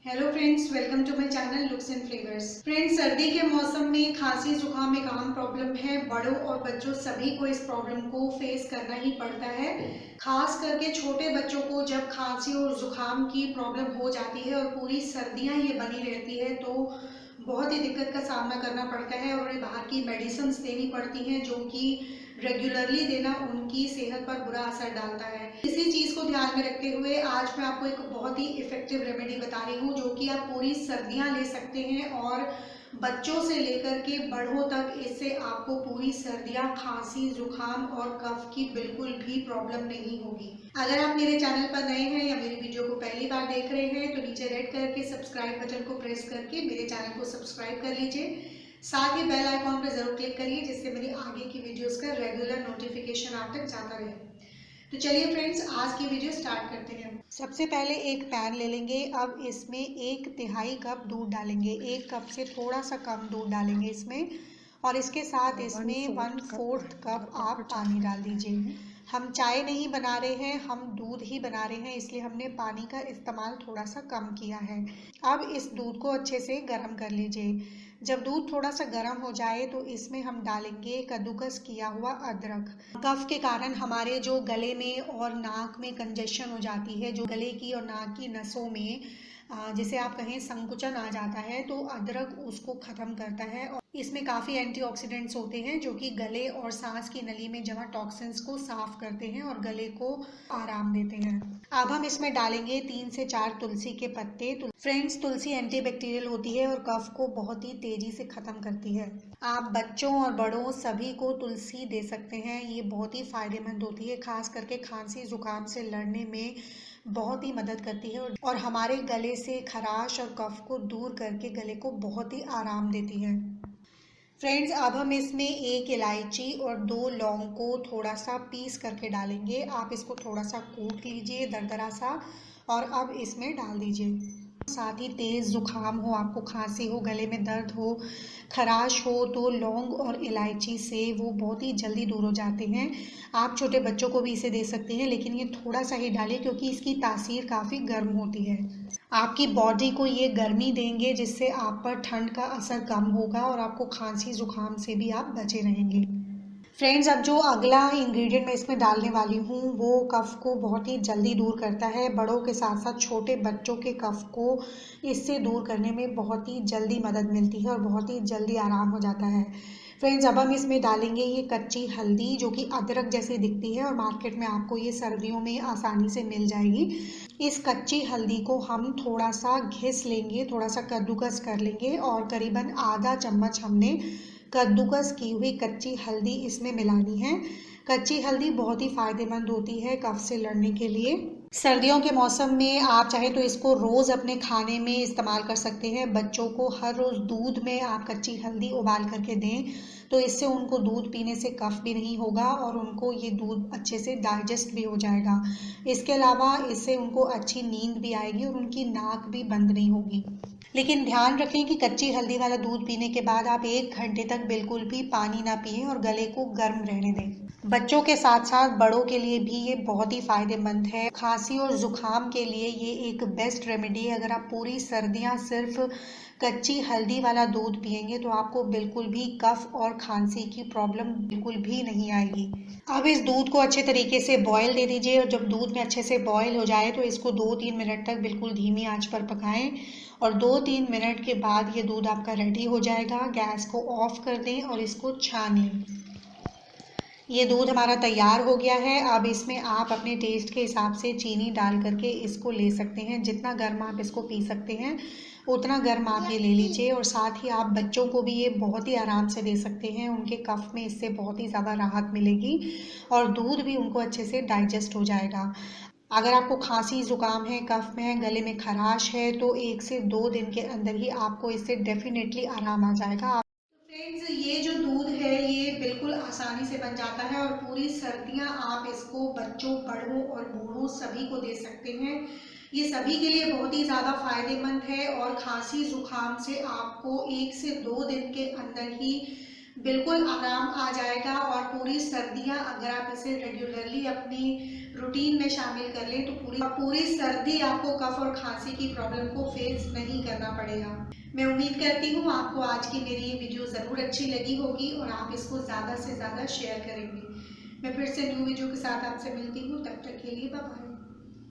Hello friends, welcome to my channel looks and flavours. Friends, सर्दी के मौसम में खांसी जुकाम एक आम प्रॉब्लम है। बड़ों और बच्चों सभी को इस प्रॉब्लम को फेस करना ही पड़ता है। खास करके छोटे बच्चों को जब खांसी और जुकाम की प्रॉब्लम हो जाती है और पूरी सर्दियां ये बनी रहती है तो बहुत ही दिक्कत का सामना करना पड़ता है और उन्हें बाहर की मेडिसिन देनी पड़ती हैं जो कि रेगुलरली देना उनकी सेहत पर बुरा असर डालता है। इसी चीज़ को ध्यान में रखते हुए आज मैं आपको एक बहुत ही इफेक्टिव रेमेडी बता रही हूँ जो कि आप पूरी सर्दियाँ ले सकते हैं और बच्चों से लेकर के बड़ों तक इससे आपको पूरी सर्दियाँ, खांसी, जुकाम और कफ की बिल्कुल भी प्रॉब्लम नहीं होगी। अगर आप मेरे चैनल पर नए हैं या मेरी वीडियो को पहली बार देख रहे हैं तो नीचे रेड कलर के सब्सक्राइब बटन को प्रेस करके मेरे चैनल को सब्सक्राइब कर लीजिए। साथ ही बेल आइकॉन पर जरूर क्लिक करिए जिससे मेरी आगे की वीडियोस का रेगुलर नोटिफिकेशन आप तक जाता रहे। तो चलिए फ्रेंड्स, आज की वीडियो स्टार्ट करते हैं। सबसे पहले एक पैन ले लेंगे। अब इसमें 1/3 कप दूध डालेंगे। 1 कप से थोड़ा सा कम दूध डालेंगे इसमें, और इसके साथ इसमें 1/4 कप आप पानी डाल दीजिए। हम चाय नहीं बना रहे हैं, हम दूध ही बना रहे हैं, इसलिए हमने पानी का इस्तेमाल थोड़ा सा कम किया है। अब इस दूध को अच्छे से गर्म कर लीजिए। जब दूध थोड़ा सा गर्म हो जाए तो इसमें हम डालेंगे कद्दूकस किया हुआ अदरक। कफ के कारण हमारे जो गले में और नाक में कंजेशन हो जाती है, जो गले की और नाक की नसों में जिसे आप कहें संकुचन आ जाता है, तो अदरक उसको खत्म करता है। और इसमें काफ़ी एंटीऑक्सीडेंट्स होते हैं जो कि गले और सांस की नली में जमा टॉक्सिन्स को साफ करते हैं और गले को आराम देते हैं। अब हम इसमें डालेंगे 3 से 4 तुलसी के पत्ते। फ्रेंड्स, तुलसी एंटीबैक्टीरियल होती है और कफ को बहुत ही तेजी से खत्म करती है। आप बच्चों और बड़ों सभी को तुलसी दे सकते हैं। ये बहुत ही फायदेमंद होती है, खास करके खांसी जुकाम से लड़ने में बहुत ही मदद करती है और हमारे गले से खराश और कफ को दूर करके गले को बहुत ही आराम देती है। फ्रेंड्स, अब हम इसमें 1 इलायची और 2 लौंग को थोड़ा सा पीस करके डालेंगे। आप इसको थोड़ा सा कूट लीजिए दरदरा सा, और अब इसमें डाल दीजिए। साथ ही तेज़ जुकाम हो, आपको खांसी हो, गले में दर्द हो, खराश हो, तो लौंग और इलायची से वो बहुत ही जल्दी दूर हो जाते हैं। आप छोटे बच्चों को भी इसे दे सकते हैं, लेकिन ये थोड़ा सा ही डालिए क्योंकि इसकी तासीर काफ़ी गर्म होती है। आपकी बॉडी को ये गर्मी देंगे जिससे आप पर ठंड का असर कम होगा और आपको खांसी जुकाम से भी आप बचे रहेंगे। फ्रेंड्स, अब जो अगला इंग्रेडिएंट मैं इसमें डालने वाली हूँ वो कफ को बहुत ही जल्दी दूर करता है। बड़ों के साथ साथ छोटे बच्चों के कफ को इससे दूर करने में बहुत ही जल्दी मदद मिलती है और बहुत ही जल्दी आराम हो जाता है। फ्रेंड्स, अब हम इसमें डालेंगे ये कच्ची हल्दी जो कि अदरक जैसी दिखती है और मार्केट में आपको ये सर्दियों में आसानी से मिल जाएगी। इस कच्ची हल्दी को हम थोड़ा सा घिस लेंगे, थोड़ा सा कद्दूकस कर लेंगे और करीबन आधा चम्मच हमने कद्दूकस की हुई कच्ची हल्दी इसमें मिलानी है। कच्ची हल्दी बहुत ही फायदेमंद होती है कफ से लड़ने के लिए। सर्दियों के मौसम में आप चाहे तो इसको रोज़ अपने खाने में इस्तेमाल कर सकते हैं। बच्चों को हर रोज़ दूध में आप कच्ची हल्दी उबाल करके दें तो इससे उनको दूध पीने से कफ भी नहीं होगा और उनको ये दूध अच्छे से डाइजेस्ट भी हो जाएगा। इसके अलावा इससे उनको अच्छी नींद भी आएगी और उनकी नाक भी बंद नहीं होगी। लेकिन ध्यान रखें कि कच्ची हल्दी वाला दूध पीने के बाद आप 1 घंटे तक बिल्कुल भी पानी ना पिएं और गले को गर्म रहने दें। बच्चों के साथ साथ बड़ों के लिए भी ये बहुत ही फायदेमंद है। खांसी और जुकाम के लिए ये एक बेस्ट रेमेडी है। अगर आप पूरी सर्दियां सिर्फ कच्ची हल्दी वाला दूध पिएंगे तो आपको बिल्कुल भी कफ और खांसी की प्रॉब्लम बिल्कुल भी नहीं आएगी। अब इस दूध को अच्छे तरीके से बॉयल दे दीजिए और जब दूध में अच्छे से बॉयल हो जाए तो इसको 2-3 मिनट तक बिल्कुल धीमी आंच पर पकाएं और 2-3 मिनट के बाद ये दूध आपका रेडी हो जाएगा। गैस को ऑफ कर दें और इसको छान लें। ये दूध हमारा तैयार हो गया है। अब इसमें आप अपने टेस्ट के हिसाब से चीनी डाल करके इसको ले सकते हैं। जितना गर्म आप इसको पी सकते हैं उतना गर्म आप ये ले लीजिए, और साथ ही आप बच्चों को भी ये बहुत ही आराम से दे सकते हैं। उनके कफ में इससे बहुत ही ज़्यादा राहत मिलेगी और दूध भी उनको अच्छे से डाइजेस्ट हो जाएगा। अगर आपको खांसी जुकाम है, कफ में है, गले में खराश है तो 1 से 2 दिन के अंदर ही आपको इससे डेफिनेटली आराम आ जाएगा। फ्रेंड्स, ये जो दूध है ये बिल्कुल आसानी से बन जाता है और पूरी सर्दियां आप इसको बच्चों, बड़ों और बूढ़ों सभी को दे सकते हैं। ये सभी के लिए बहुत ही ज़्यादा फायदेमंद है और खांसी जुकाम से आपको 1 से 2 दिन के अंदर ही बिल्कुल आराम आ जाएगा और पूरी सर्दियाँ अगर आप इसे रेगुलरली अपनी रूटीन में शामिल कर लें तो पूरी सर्दी आपको कफ और खांसी की प्रॉब्लम को फेस नहीं करना पड़ेगा। मैं उम्मीद करती हूँ आपको आज की मेरी ये वीडियो ज़रूर अच्छी लगी होगी और आप इसको ज़्यादा से ज़्यादा शेयर करेंगे। मैं फिर से न्यू वीडियो के साथ आपसे मिलती हूँ, तब तक के लिए बाय बाय।